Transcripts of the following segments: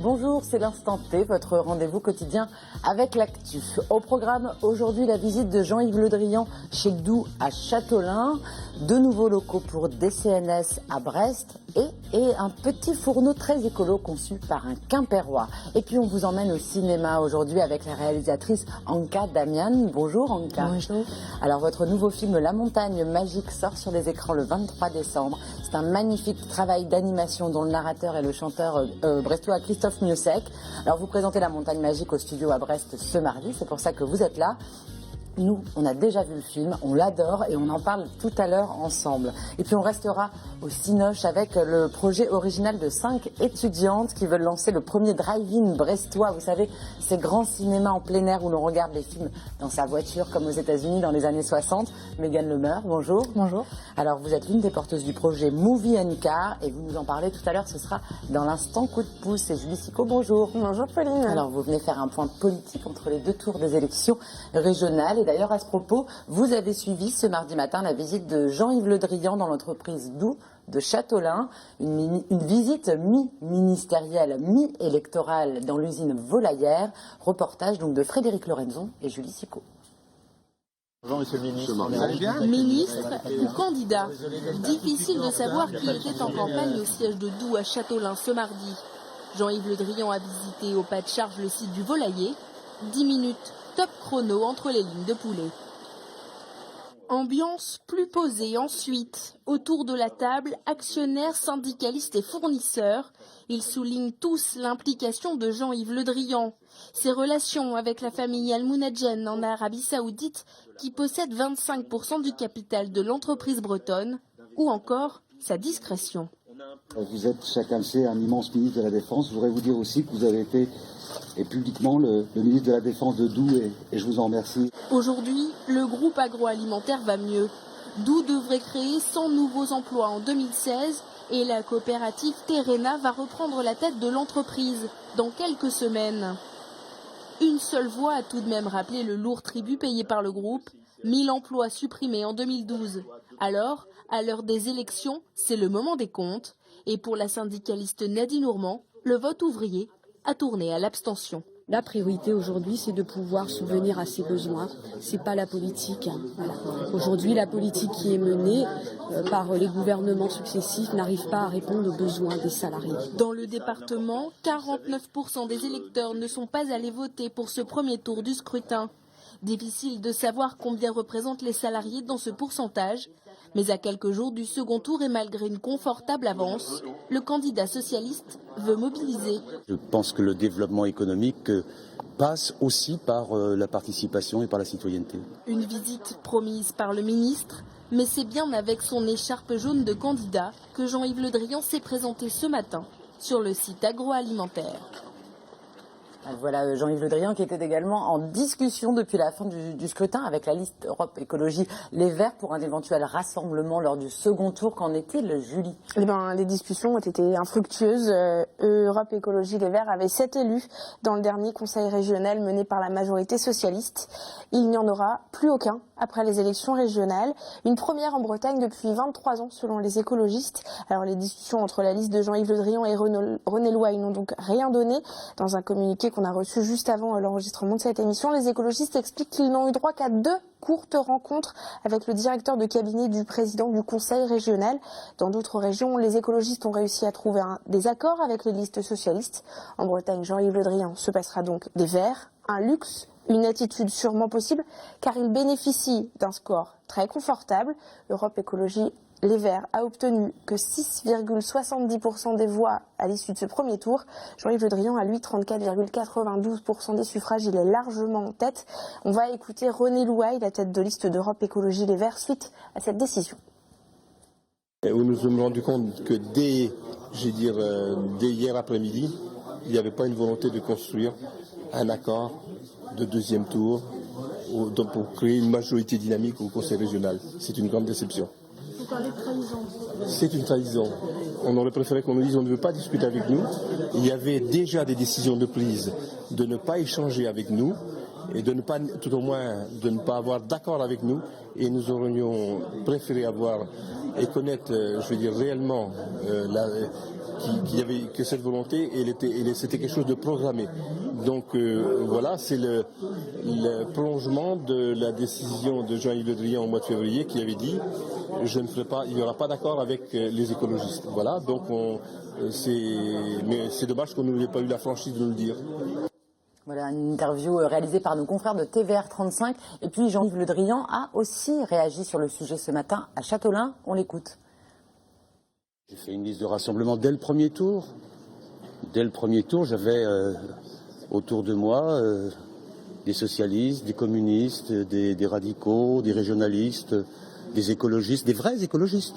Bonjour, c'est l'Instant T, votre rendez-vous quotidien avec l'actu. Au programme, aujourd'hui, la visite de Jean-Yves Le Drian chez Doux à Châteaulin, de nouveaux locaux pour DCNS à Brest et un petit fourneau très écolo conçu par un Quimpérois. Et puis on vous emmène au cinéma aujourd'hui avec la réalisatrice Anka Damian. Bonjour Anka. Bonjour. Alors votre nouveau film La Montagne Magique sort sur les écrans le 23 décembre. C'est un magnifique travail d'animation dont le narrateur est le chanteur brestois Christophe Miossec. Alors vous présentez La Montagne Magique au studio à Brest ce mardi, c'est pour ça que vous êtes là. Nous, on a déjà vu le film, on l'adore et on en parle tout à l'heure ensemble. Et puis on restera au Cinoche avec le projet original de 5 étudiantes qui veulent lancer le premier drive-in brestois. Vous savez, ces grands cinémas en plein air où l'on regarde les films dans sa voiture comme aux États-Unis dans les années 60. Mégane Lemeur, bonjour. Bonjour. Alors vous êtes l'une des porteuses du projet Movie & Car et vous nous en parlez tout à l'heure, ce sera dans l'instant coup de pouce. Et Julie Sicot, bonjour. Bonjour Pauline. Alors vous venez faire un point politique entre les deux tours des élections régionales. Et d'ailleurs, à ce propos, vous avez suivi ce mardi matin la visite de Jean-Yves Le Drian dans l'entreprise Doux de Châteaulin, une visite mi-ministérielle, mi-électorale dans l'usine volaillère. Reportage donc de Frédéric Lorenzon et Julie Sicot. Bonjour Monsieur le Ministre. Ministre ou candidat, difficile de savoir qui était en campagne au siège de Doux à Châteaulin ce mardi. Jean-Yves Le Drian a visité au pas de charge le site du volailler. 10 minutes, top chrono entre les lignes de poulet. Ambiance plus posée ensuite. Autour de la table, actionnaires, syndicalistes et fournisseurs. Ils soulignent tous l'implication de Jean-Yves Le Drian. Ses relations avec la famille Al-Mounadjen en Arabie Saoudite, qui possède 25% du capital de l'entreprise bretonne, ou encore sa discrétion. Vous êtes, chacun le sait, un immense ministre de la Défense. Je voudrais vous dire aussi que vous avez été et publiquement le ministre de la Défense de Doux et je vous en remercie. Aujourd'hui, le groupe agroalimentaire va mieux. Doux devrait créer 100 nouveaux emplois en 2016 et la coopérative Terrena va reprendre la tête de l'entreprise dans quelques semaines. Une seule voix a tout de même rappelé le lourd tribut payé par le groupe, 1000 emplois supprimés en 2012. Alors, à l'heure des élections, c'est le moment des comptes. Et pour la syndicaliste Nadine Ourmand, le vote ouvrier a tourné à l'abstention. La priorité aujourd'hui, c'est de pouvoir subvenir à ses besoins. C'est pas la politique. Voilà. Aujourd'hui, la politique qui est menée par les gouvernements successifs n'arrive pas à répondre aux besoins des salariés. Dans le département, 49% des électeurs ne sont pas allés voter pour ce premier tour du scrutin. Difficile de savoir combien représentent les salariés dans ce pourcentage. Mais à quelques jours du second tour et malgré une confortable avance, le candidat socialiste veut mobiliser. Je pense que le développement économique passe aussi par la participation et par la citoyenneté. Une visite promise par le ministre, mais c'est bien avec son écharpe jaune de candidat que Jean-Yves Le Drian s'est présenté ce matin sur le site agroalimentaire. Voilà Jean-Yves Le Drian qui était également en discussion depuis la fin du scrutin avec la liste Europe Écologie Les Verts pour un éventuel rassemblement lors du second tour. Qu'en est-il, Julie ? Les discussions ont été infructueuses. Europe Écologie Les Verts avait 7 élus dans le dernier conseil régional mené par la majorité socialiste. Il n'y en aura plus aucun après les élections régionales. Une première en Bretagne depuis 23 ans selon les écologistes. Alors les discussions entre la liste de Jean-Yves Le Drian et René Louaille n'ont donc rien donné. Dans un communiqué qu'on a reçu juste avant l'enregistrement de cette émission, les écologistes expliquent qu'ils n'ont eu droit qu'à 2 courtes rencontres avec le directeur de cabinet du président du conseil régional. Dans d'autres régions, les écologistes ont réussi à trouver des accords avec les listes socialistes. En Bretagne, Jean-Yves Le Drian se passera donc des Verts, un luxe, une attitude sûrement possible car il bénéficie d'un score très confortable. Europe Écologie Les Verts a obtenu que 6,70% des voix à l'issue de ce premier tour. Jean-Yves Le Drian a lui 34,92% des suffrages. Il est largement en tête. On va écouter René Louaille, la tête de liste d'Europe Écologie Les Verts, suite à cette décision. Nous nous sommes rendus compte que dès hier après-midi, il n'y avait pas une volonté de construire un accord de deuxième tour pour créer une majorité dynamique au conseil régional. C'est une grande déception. Vous parlez de trahison. C'est une trahison. On aurait préféré qu'on nous dise on ne veut pas discuter avec nous. Il y avait déjà des décisions de prise de ne pas échanger avec nous. et de ne pas, tout au moins, de ne pas avoir d'accord avec nous. Et nous aurions préféré avoir et connaître, je veux dire, réellement qu'il y avait que cette volonté et c'était quelque chose de programmé. Donc voilà, c'est le prolongement de la décision de Jean-Yves Le Drian au mois de février qui avait dit il n'y aura pas d'accord avec les écologistes. Voilà, donc mais c'est dommage qu'on n'ait pas eu la franchise de nous le dire. Voilà, une interview réalisée par nos confrères de TVR 35. Et puis Jean-Yves Le Drian a aussi réagi sur le sujet ce matin à Châteaulin. On l'écoute. J'ai fait une liste de rassemblement dès le premier tour. Dès le premier tour, j'avais autour de moi des socialistes, des communistes, des radicaux, des régionalistes, des écologistes, des vrais écologistes.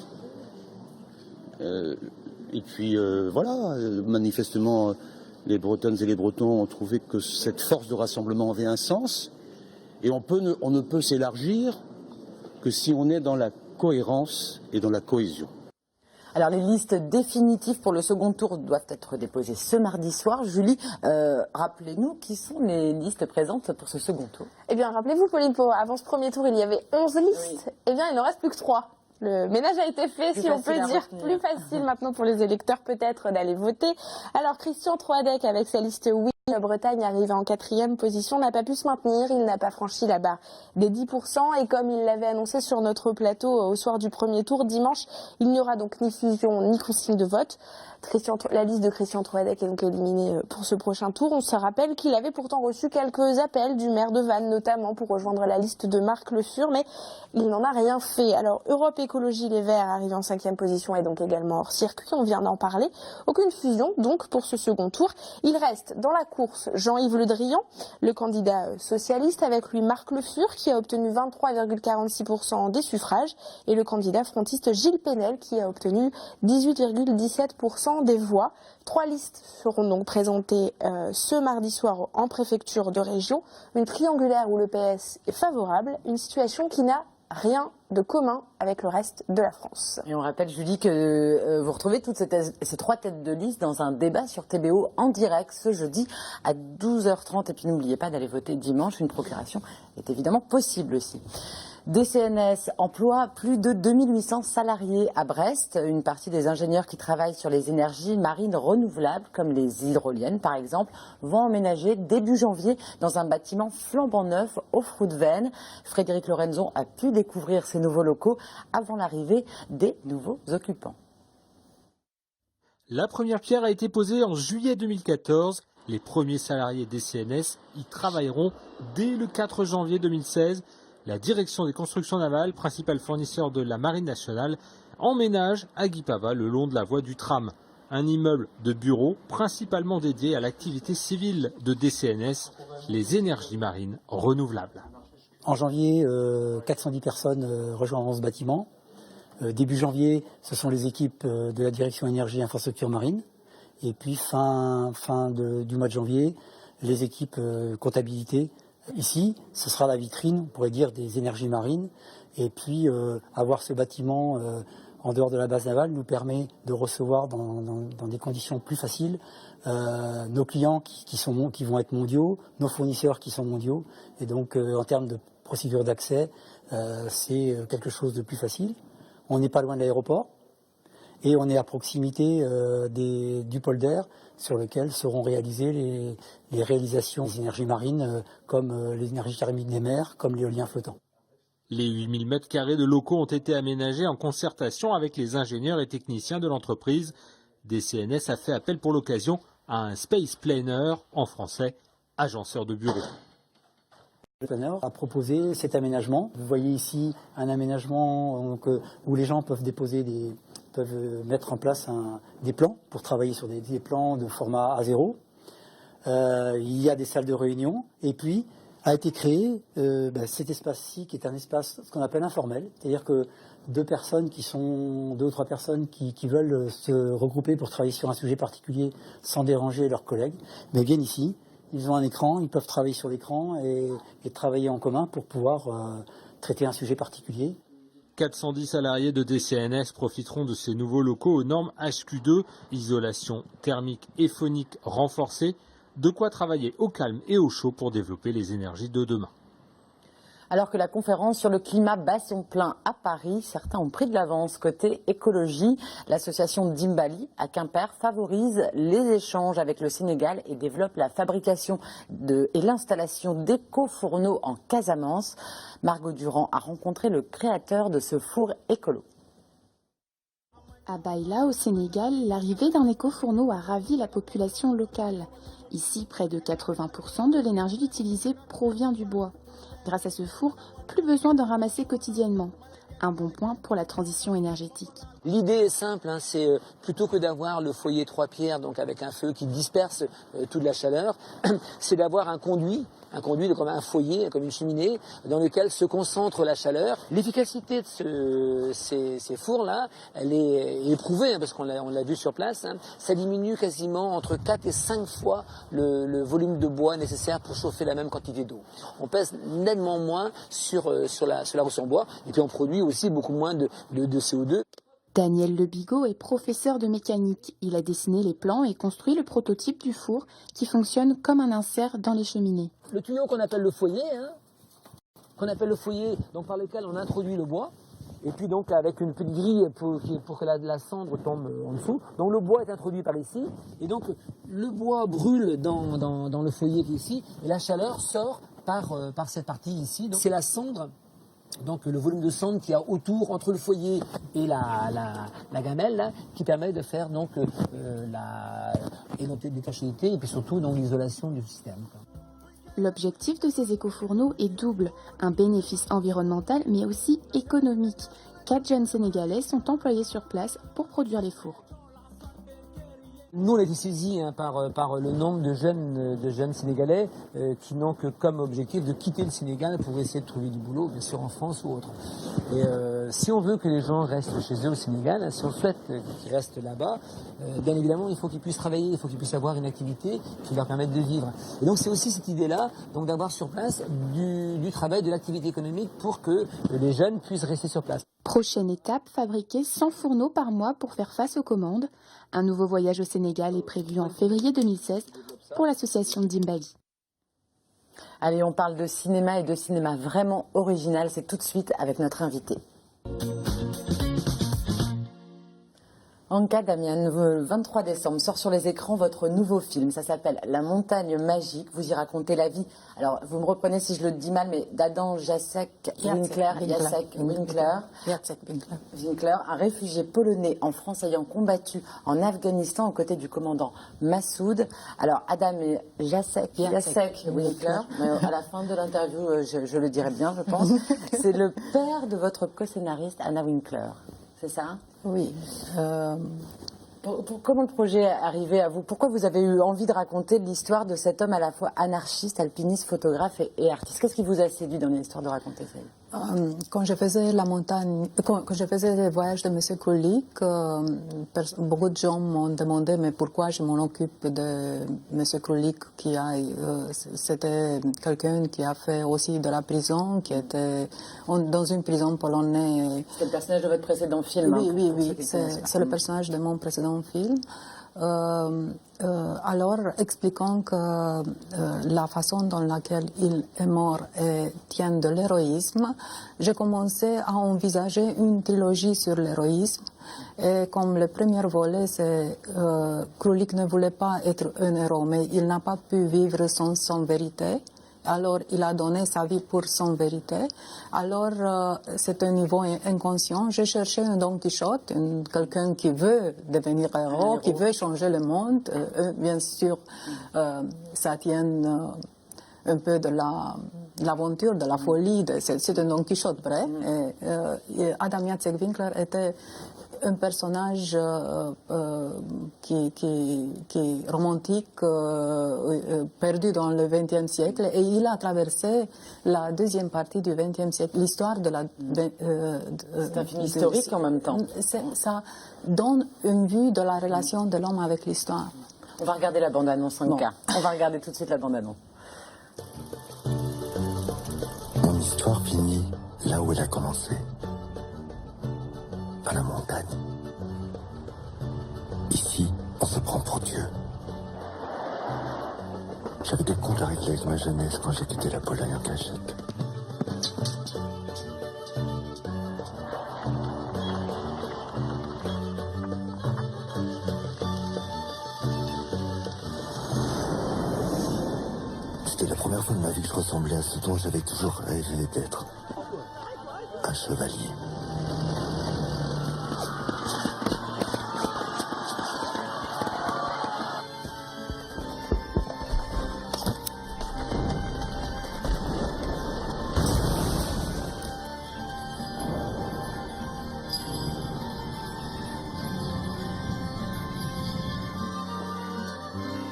Et puis voilà, manifestement, les Bretonnes et les Bretons ont trouvé que cette force de rassemblement avait un sens. Et on ne peut s'élargir que si on est dans la cohérence et dans la cohésion. Alors les listes définitives pour le second tour doivent être déposées ce mardi soir. Julie, rappelez-nous qui sont les listes présentes pour ce second tour. Eh bien, rappelez-vous, Pauline, avant ce premier tour, il y avait 11 listes. Oui. Eh bien, il n'en reste plus que 3. Le ménage a été fait, si on peut dire, plus facile maintenant pour les électeurs peut-être d'aller voter. Alors Christian Troadec, avec sa liste Oui Bretagne, arrivé en 4e position, n'a pas pu se maintenir. Il n'a pas franchi la barre des 10%. Et comme il l'avait annoncé sur notre plateau au soir du premier tour, dimanche, il n'y aura donc ni fusion ni consigne de vote. La liste de Christian Troadec est donc éliminée pour ce prochain tour. On se rappelle qu'il avait pourtant reçu quelques appels du maire de Vannes, notamment pour rejoindre la liste de Marc Le Fur, mais il n'en a rien fait. Alors Europe Écologie Les Verts, arrivé en 5e position, est donc également hors circuit, on vient d'en parler. Aucune fusion donc pour ce second tour. Il reste dans la course Jean-Yves Le Drian, le candidat socialiste, avec lui Marc Le Fur qui a obtenu 23,46% des suffrages, et le candidat frontiste Gilles Pénel qui a obtenu 18,17% des voix. 3 listes seront donc présentées ce mardi soir en préfecture de région. Une triangulaire où le PS est favorable, une situation qui n'a rien de commun avec le reste de la France. Et on rappelle, Julie, que vous retrouvez toutes ces 3 têtes de liste dans un débat sur TBO en direct ce jeudi à 12h30. Et puis n'oubliez pas d'aller voter dimanche. Une procuration est évidemment possible aussi. DCNS emploie plus de 2800 salariés à Brest. Une partie des ingénieurs qui travaillent sur les énergies marines renouvelables, comme les hydroliennes par exemple, vont emménager début janvier dans un bâtiment flambant neuf au Fruitven. Frédéric Lorenzon a pu découvrir ces nouveaux locaux avant l'arrivée des nouveaux occupants. La première pierre a été posée en juillet 2014. Les premiers salariés DCNS y travailleront dès le 4 janvier 2016. La direction des constructions navales, principal fournisseur de la Marine nationale, emménage à Guipava le long de la voie du tram. Un immeuble de bureaux principalement dédié à l'activité civile de DCNS, les énergies marines renouvelables. En janvier, 410 personnes rejoindront ce bâtiment. Début janvier, ce sont les équipes de la direction énergie et infrastructure marine. Et puis fin du mois de janvier, les équipes comptabilité. Ici, ce sera la vitrine, on pourrait dire, des énergies marines. Et puis, avoir ce bâtiment en dehors de la base navale nous permet de recevoir dans des conditions plus faciles nos clients qui vont être mondiaux, nos fournisseurs qui sont mondiaux. Et donc, en termes de procédure d'accès, c'est quelque chose de plus facile. On n'est pas loin de l'aéroport. Et on est à proximité du polder sur lequel seront réalisées les réalisations des énergies marines comme l'énergie thermique des mers, comme l'éolien flottant. Les 8000 m² de locaux ont été aménagés en concertation avec les ingénieurs et techniciens de l'entreprise. DCNS a fait appel pour l'occasion à un space planner, en français, agenceur de bureaux. Le planner a proposé cet aménagement. Vous voyez ici un aménagement où les gens peuvent mettre en place des plans pour travailler sur des plans de format A0. Il y a des salles de réunion et puis a été créé cet espace-ci qui est un espace ce qu'on appelle informel, c'est-à-dire que deux ou trois personnes qui veulent se regrouper pour travailler sur un sujet particulier sans déranger leurs collègues, mais viennent ici, ils ont un écran, ils peuvent travailler sur l'écran et travailler en commun pour pouvoir traiter un sujet particulier. 410 salariés de DCNS profiteront de ces nouveaux locaux aux normes HQ2, isolation thermique et phonique renforcée. De quoi travailler au calme et au chaud pour développer les énergies de demain. Alors que la conférence sur le climat bat son plein à Paris, certains ont pris de l'avance. Côté écologie, l'association Dimbali à Quimper favorise les échanges avec le Sénégal et développe la fabrication et l'installation d'éco-fourneaux en Casamance. Margot Durand a rencontré le créateur de ce four écolo. À Baïla, au Sénégal, l'arrivée d'un éco-fourneau a ravi la population locale. Ici, près de 80% de l'énergie utilisée provient du bois. Grâce à ce four, plus besoin d'en ramasser quotidiennement. Un bon point pour la transition énergétique. L'idée est simple, c'est plutôt que d'avoir le foyer 3 pierres, donc avec un feu qui disperse toute la chaleur, c'est d'avoir un conduit comme un foyer, comme une cheminée, dans lequel se concentre la chaleur. L'efficacité de ces fours-là, elle est éprouvée, parce qu'on l'a vu sur place. Ça diminue quasiment entre 4 et 5 fois le volume de bois nécessaire pour chauffer la même quantité d'eau. On pèse nettement moins sur la ressource en bois, et puis on produit aussi beaucoup moins de CO2. Daniel Lebigot est professeur de mécanique. Il a dessiné les plans et construit le prototype du four qui fonctionne comme un insert dans les cheminées. Le tuyau qu'on appelle le foyer, donc par lequel on introduit le bois, et puis donc avec une petite grille pour que la cendre tombe en dessous. Donc le bois est introduit par ici, et donc le bois brûle dans le foyer qui est ici, et la chaleur sort par cette partie ici. Donc c'est la cendre. Donc le volume de cendre qu'il y a autour, entre le foyer et la gamelle, là, qui permet de faire donc l'étanchéité et puis surtout donc l'isolation du système. L'objectif de ces éco-fourneaux est double, un bénéfice environnemental mais aussi économique. 4 jeunes Sénégalais sont employés sur place pour produire les fours. Nous, on a été saisis par le nombre de jeunes Sénégalais qui n'ont que comme objectif de quitter le Sénégal pour essayer de trouver du boulot, bien sûr en France ou autre. Et si on veut que les gens restent chez eux au Sénégal, si on souhaite qu'ils restent là-bas, bien évidemment, il faut qu'ils puissent travailler, il faut qu'ils puissent avoir une activité qui leur permette de vivre. Et donc c'est aussi cette idée-là, donc d'avoir sur place du travail, de l'activité économique pour que les jeunes puissent rester sur place. Prochaine étape, fabriquer 100 fourneaux par mois pour faire face aux commandes. Un nouveau voyage au Sénégal est prévu en février 2016 pour l'association Dimbali. Allez, on parle de cinéma et de cinéma vraiment original. C'est tout de suite avec notre invité. Anka Damian, le 23 décembre, sort sur les écrans votre nouveau film. Ça s'appelle La montagne magique. Vous y racontez la vie. Alors, vous me reprenez si je le dis mal, mais d'Adam Jacek Winkler, un réfugié polonais en France ayant combattu en Afghanistan aux côtés du commandant Massoud. Alors, Adam Jacek Winkler, à la fin de l'interview, je le dirai bien, je pense. C'est le père de votre co-scénariste, Anna Winkler. C'est ça ? Oui. Comment le projet est arrivé à vous? Pourquoi vous avez eu envie de raconter l'histoire de cet homme à la fois anarchiste, alpiniste, photographe et artiste? Qu'est-ce qui vous a séduit dans l'histoire de raconter ça? Quand je faisais quand je faisais les voyages de M. Kulik, beaucoup de gens m'ont demandé mais pourquoi je m'en occupe de M. Kulik c'était quelqu'un qui a fait aussi de la prison, qui était dans une prison polonaise. C'est le personnage de votre précédent film. Oui, c'est le personnage de mon précédent film. Alors, expliquant que la façon dans laquelle il est mort tient de l'héroïsme, j'ai commencé à envisager une trilogie sur l'héroïsme. Et comme le premier volet, c'est Kulik ne voulait pas être un héros, mais il n'a pas pu vivre sans son vérité. Alors, il a donné sa vie pour son vérité. Alors, c'est un niveau inconscient. J'ai cherché un Don Quichotte, quelqu'un qui veut devenir héros, qui veut changer le monde. Bien sûr, ça tient un peu de l'aventure, de la folie. C'est un Don Quichotte, vrai. Et Adam Jacek Winkler était un personnage qui est romantique, perdu dans le XXe siècle, et il a traversé la deuxième partie du XXe siècle, l'histoire de la... c'est un film historique en même temps. Ça donne une vue de la relation de l'homme avec l'histoire. On va regarder la bande-annonce, Anka. On va regarder tout de suite la bande-annonce. Mon histoire finit là où elle a commencé. Dans la montagne. Ici, on se prend pour Dieu. compte à régler avec ma jeunesse quand j'ai quitté la Pologne en cachette. C'était la première fois de ma vie que je ressemblais à ce dont j'avais toujours rêvé d'être. Un chevalier.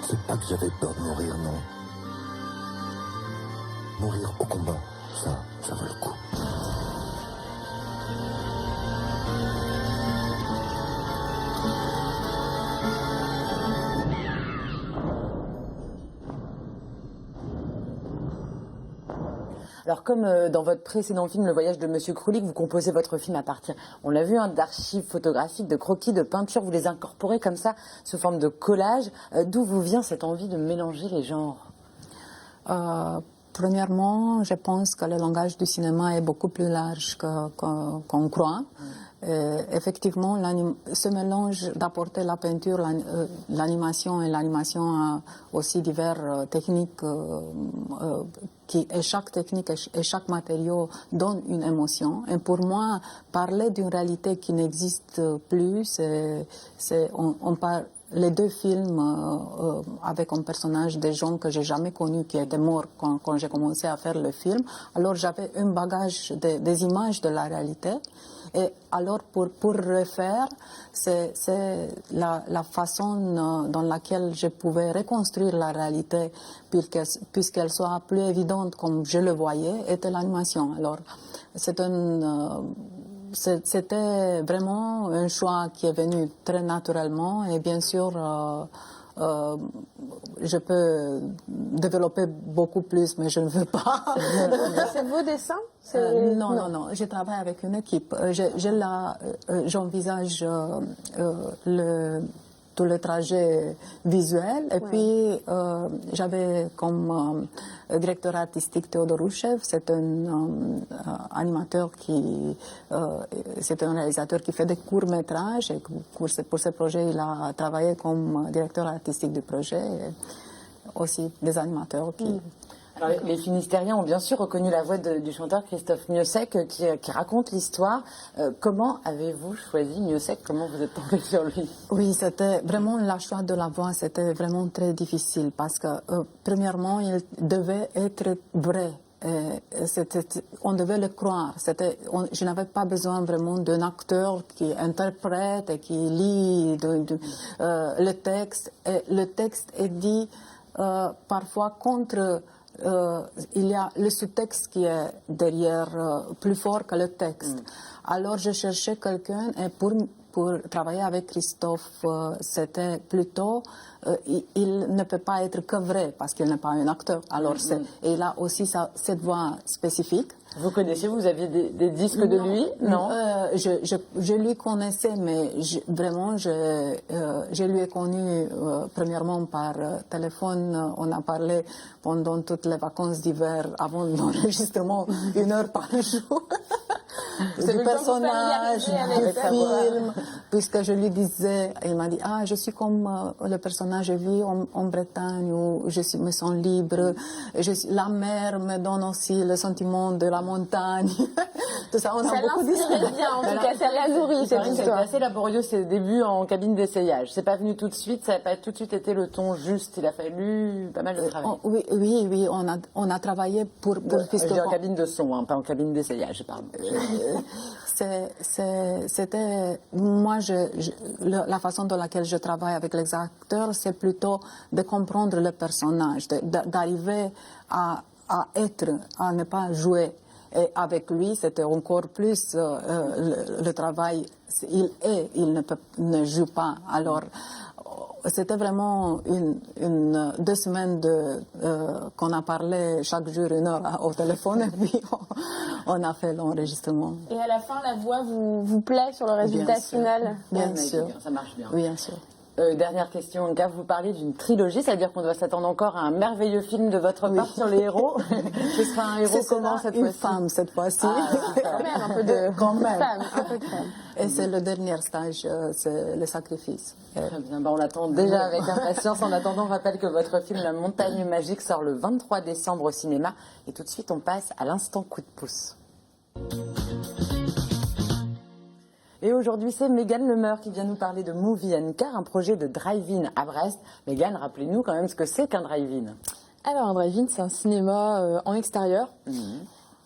C'est pas que j'avais peur de mourir, non. Mourir au combat, ça vaut le coup. Alors comme dans votre précédent film, Le Voyage de Monsieur Kroulik, vous composez votre film à partir, on l'a vu, d'archives photographiques, de croquis, de peintures, vous les incorporez comme ça, sous forme de collage. D'où vous vient cette envie de mélanger les genres? Premièrement, je pense que le langage du cinéma est beaucoup plus large qu'on croit. Effectivement, ce mélange d'apporter la peinture, l'animation a aussi diverses techniques et chaque technique et chaque matériau donne une émotion. Et pour moi, parler d'une réalité qui n'existe plus, on parle. Les deux films avec un personnage des gens que j'ai jamais connus qui étaient morts quand j'ai commencé à faire le film. Alors j'avais un bagage des images de la réalité. Et alors pour refaire, c'est la façon dans laquelle je pouvais reconstruire la réalité puisqu'elle soit plus évidente comme je le voyais, était l'animation. Alors c'était vraiment un choix qui est venu très naturellement et bien sûr je peux développer beaucoup plus mais je ne veux pas. C'est vos dessins? Non, je travaille avec une équipe. J'envisage tout le trajet visuel. Et puis, j'avais comme directeur artistique Théodore Rouchev. C'est un animateur c'est un réalisateur qui fait des courts-métrages. Et pour ce projet, il a travaillé comme directeur artistique du projet. Et aussi des animateurs qui... Alors, les Finistériens ont bien sûr reconnu la voix du chanteur Christophe Miossec qui raconte l'histoire. Comment avez-vous choisi Miossec? Comment vous êtes tombé sur lui? Oui, c'était vraiment le choix de la voix, c'était vraiment très difficile parce que premièrement, il devait être vrai. On devait le croire. Je n'avais pas besoin vraiment d'un acteur qui interprète et qui lit le texte. Et le texte est dit parfois contre... il y a le sous-texte qui est derrière plus fort que le texte. Alors je cherchais quelqu'un et pour travailler avec Christophe, c'était plutôt il ne peut pas être que vrai parce qu'il n'est pas un acteur. Alors et il a aussi cette voix spécifique. Vous connaissez, vous aviez des disques de lui? Non. Je lui connaissais, mais vraiment, je lui ai connu premièrement par téléphone. On a parlé pendant toutes les vacances d'hiver avant l'enregistrement, 1 heure par jour. Du personnage, du film, puisque je lui disais, il m'a dit, je suis comme le personnage, je vis en Bretagne où je me sens libre, la mer me donne aussi le sentiment de la montagne. Tout ça, on a beaucoup discuté. Bien, en tout cas, ça l'a nourri, cette histoire. C'est assez laborieux, ses débuts en cabine d'essayage. C'est pas venu tout de suite, ça n'a pas tout de suite été le ton juste, il a fallu pas mal de travail. Oui, on a travaillé pour je dis en cabine de son, pas en cabine d'essayage, pardon. C'était moi la façon dans laquelle je travaille avec les acteurs, c'est plutôt de comprendre le personnage, d'arriver à être, à ne pas jouer. Et avec lui, c'était encore plus le travail. Il ne joue pas. Alors, c'était vraiment 2 semaines qu'on a parlé chaque jour 1 heure au téléphone et puis on a fait l'enregistrement. Et à la fin, la voix vous plaît sur le résultat final? Bien sûr. Ça marche bien. Oui, bien sûr. Dernière question, Olga, vous parlez d'une trilogie, ça veut dire qu'on doit s'attendre encore à un merveilleux film de votre part sur les héros. Ce sera un héros comment cette fois-ci? Une femme cette fois-ci. Quand même, un peu de femme, un peu de femme. Et c'est le dernier stage, c'est le sacrifice. Très bien, on l'attend déjà avec impatience. En attendant, on rappelle que votre film La Montagne Magique sort le 23 décembre au cinéma. Et tout de suite, on passe à l'instant coup de pouce. Et aujourd'hui, c'est Mégane Lemeur qui vient nous parler de Movie & Car, un projet de drive-in à Brest. Mégane, rappelez-nous quand même ce que c'est qu'un drive-in. Alors, un drive-in, c'est un cinéma en extérieur.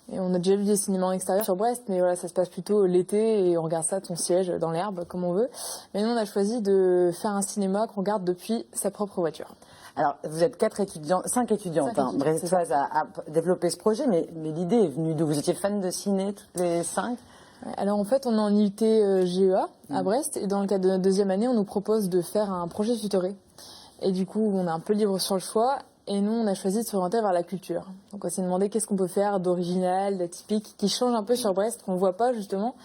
Et on a déjà vu des cinémas en extérieur sur Brest, mais voilà, ça se passe plutôt l'été et on regarde ça de son siège dans l'herbe, comme on veut. Mais nous, on a choisi de faire un cinéma qu'on regarde depuis sa propre voiture. Alors, vous êtes 5 étudiantes brestoises à développer ce projet, mais l'idée est venue d'où? Vous étiez fan de ciné toutes les 5? Alors en fait, on est en IUT GEA à Brest et dans le cadre de notre deuxième année, on nous propose de faire un projet tutoré. Et du coup, on est un peu libre sur le choix et nous, on a choisi de s'orienter vers la culture. Donc on s'est demandé qu'est-ce qu'on peut faire d'original, d'atypique, qui change un peu sur Brest, qu'on ne voit pas justement.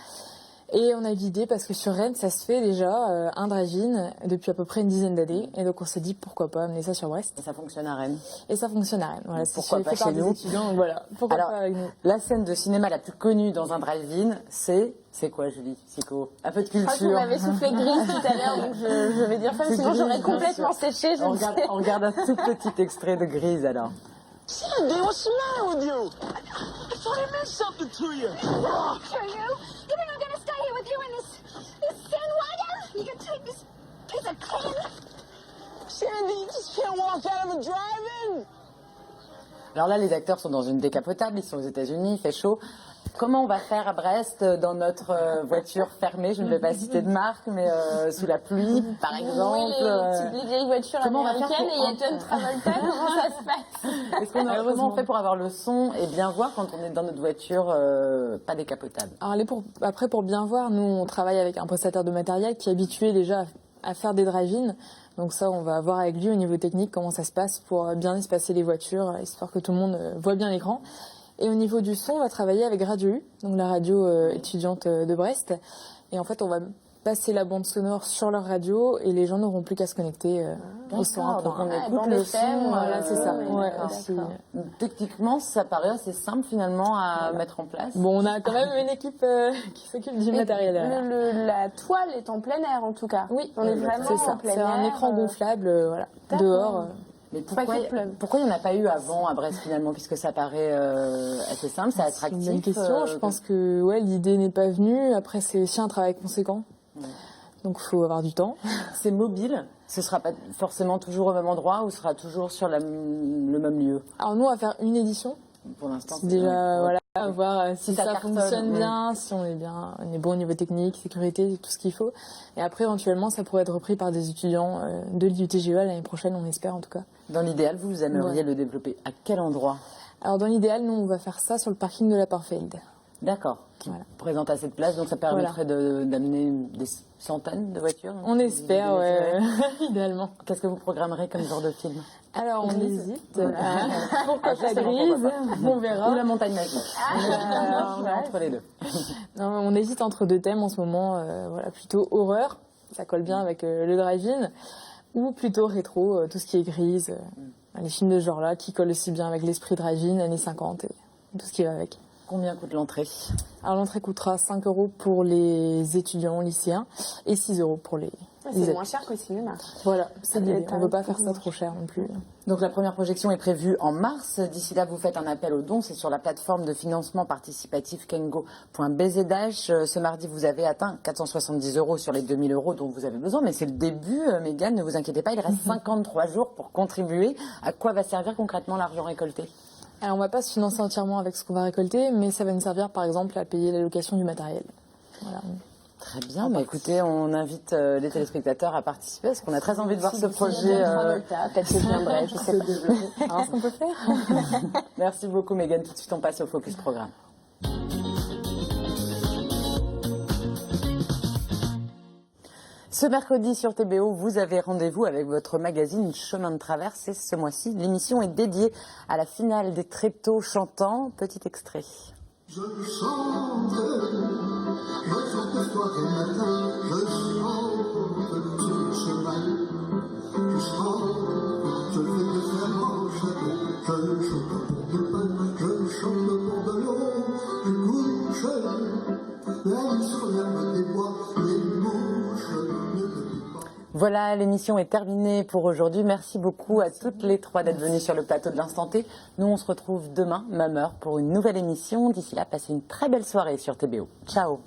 Et on a eu l'idée parce que sur Rennes, ça se fait déjà un drive-in depuis à peu près une dizaine d'années. Et donc on s'est dit pourquoi pas amener ça sur Brest. Et ça fonctionne à Rennes. Et ça fonctionne à Rennes. Voilà, pourquoi pas chez nous? Donc voilà, pourquoi Alors, pas avec nous. la scène de cinéma la plus connue dans un drive-in, c'est quoi, Julie Sico? Un peu de culture. Je crois qu'on avait soufflé grise tout à l'heure, donc je vais dire ça, sinon Grise, j'aurais bien complètement sûr. séché. On regarde un tout petit extrait de Grise alors. Sandy, what's the matter with you? I thought I meant something to you. Sure you? You think I'm gonna stay here with you in this sandwagon? You can take this piece of tin. Sandy, you just can't walk out of a drive-in. Alors là, les acteurs sont dans une décapotable, ils sont aux États-Unis, il fait chaud. Comment on va faire à Brest dans notre voiture fermée? Je ne vais pas citer de marque, mais sous la pluie, par exemple. Les vieilles voitures américaines et il y a John Travolta, comment ça se passe? Est-ce qu'on a vraiment fait pour avoir le son et bien voir quand on est dans notre voiture pas décapotable? Alors après, pour bien voir, nous, on travaille avec un prestataire de matériel qui est habitué déjà à faire des drive-in. Donc ça, on va voir avec lui au niveau technique comment ça se passe pour bien espacer les voitures, histoire que tout le monde voit bien l'écran. Et au niveau du son, on va travailler avec Radio U, donc la radio étudiante de Brest. Et en fait, on va passer la bande sonore sur leur radio et les gens n'auront plus qu'à se connecter au son. Donc on écoute le son. Voilà, c'est ça. Techniquement, ça paraît assez simple finalement à mettre en place. Bon, on a quand même une équipe qui s'occupe du matériel. La toile est en plein air en tout cas. Oui, on est vraiment c'est ça. en plein air. C'est un écran gonflable, voilà, dehors. Mais pourquoi il n'y en a pas eu avant à Brest finalement, puisque ça paraît assez simple, c'est attractif? C'est une bonne question. Je pense que l'idée n'est pas venue. Après, c'est aussi un travail conséquent. Donc il faut avoir du temps. C'est mobile? Ce ne sera pas forcément toujours au même endroit ou ce sera toujours sur le même lieu? Alors nous, on va faire une édition. Pour l'instant, c'est déjà voir si ça cartonne, fonctionne bien, si on est bon au niveau technique, sécurité, tout ce qu'il faut. Et après, éventuellement, ça pourrait être repris par des étudiants de l'IUT GEA l'année prochaine, on espère en tout cas. Dans l'idéal, vous aimeriez le développer à quel endroit? Alors dans l'idéal, nous, on va faire ça sur le parking de la Porfeld. D'accord, qui présente assez de place, donc ça permettrait d'amener des centaines de voitures? On espère, idéalement. Qu'est-ce que vous programmerez comme genre de film? Alors, on hésite. Pourquoi pas Grise? On verra. Ou La Montagne Magique. On est entre les deux. Non, on hésite entre deux thèmes en ce moment. Plutôt horreur, ça colle bien avec le drive-in, ou plutôt rétro, tout ce qui est Grise, les films de ce genre-là, qui collent aussi bien avec l'esprit drive-in, années 50 et tout ce qui va avec. Combien coûte l'entrée? Alors l'entrée coûtera 5 € pour les étudiants lycéens et 6 € pour les c'est moins cher qu'au cinéma. Voilà, c'est l'idée. On ne veut pas faire ça trop cher non plus. Donc la première projection est prévue en mars. D'ici là, vous faites un appel aux dons. C'est sur la plateforme de financement participatif kengo.bzh. Ce mardi, vous avez atteint 470 € sur les 2000 € dont vous avez besoin. Mais c'est le début, Mégane, ne vous inquiétez pas. Il reste 53 jours pour contribuer. À quoi va servir concrètement l'argent récolté? Alors on ne va pas se financer entièrement avec ce qu'on va récolter, mais ça va nous servir par exemple à payer la location du matériel. Voilà. Très bien, mais écoutez, on invite les téléspectateurs à participer parce qu'on a très envie de voir ce projet. Peut-être que je viendrai, je sais pas. Alors, ce qu'on peut faire. Merci beaucoup, Mégane. Tout de suite, on passe au Focus Programme. Ce mercredi sur TBO, vous avez rendez-vous avec votre magazine Chemin de Traverse et ce mois-ci, l'émission est dédiée à la finale des Tréteaux chantants. Petit extrait. Je chante soir et matin, je chante tout le chemin. chante pour du pain, je chante pour de l'eau, je couche la nuit sur l'herbe des bois, les mouches ne peuvent pas. Voilà, l'émission est terminée pour aujourd'hui. Merci beaucoup à toutes les trois d'être venues sur le plateau de l'Instant T. Nous, on se retrouve demain, même heure, pour une nouvelle émission. D'ici là, passez une très belle soirée sur TBO. Ciao.